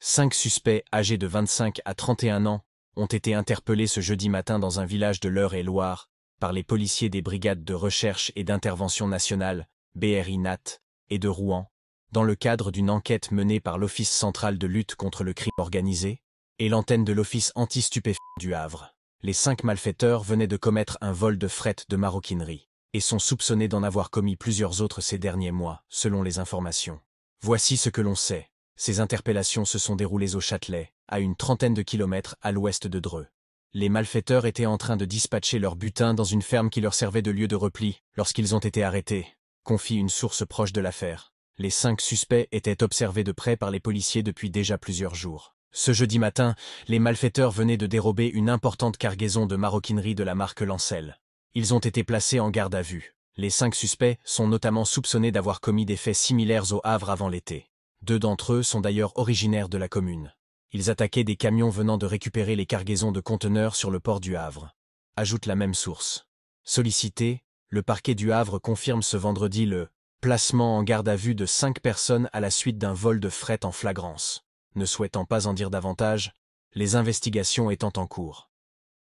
5 suspects âgés de 25 à 31 ans ont été interpellés ce jeudi matin dans un village de l'Eure-et-Loir par les policiers des brigades de recherche et d'intervention nationale, BRI-NAT, et de Rouen, dans le cadre d'une enquête menée par l'Office central de lutte contre le crime organisé et l'antenne de l'Office anti-stupéfiants du Havre. Les 5 malfaiteurs venaient de commettre un vol de fret de maroquinerie et sont soupçonnés d'en avoir commis plusieurs autres ces derniers mois, selon les informations. Voici ce que l'on sait. Ces interpellations se sont déroulées au Châtelet, à une trentaine de kilomètres à l'ouest de Dreux. Les malfaiteurs étaient en train de dispatcher leur butin dans une ferme qui leur servait de lieu de repli lorsqu'ils ont été arrêtés, confie une source proche de l'affaire. Les 5 suspects étaient observés de près par les policiers depuis déjà plusieurs jours. Ce jeudi matin, les malfaiteurs venaient de dérober une importante cargaison de maroquinerie de la marque Lancel. Ils ont été placés en garde à vue. Les 5 suspects sont notamment soupçonnés d'avoir commis des faits similaires au Havre avant l'été. 2 d'entre eux sont d'ailleurs originaires de la commune. Ils attaquaient des camions venant de récupérer les cargaisons de conteneurs sur le port du Havre. Ajoute la même source. Sollicité, le parquet du Havre confirme ce vendredi le placement en garde à vue de 5 personnes à la suite d'un vol de fret en flagrance. Ne souhaitant pas en dire davantage, les investigations étant en cours.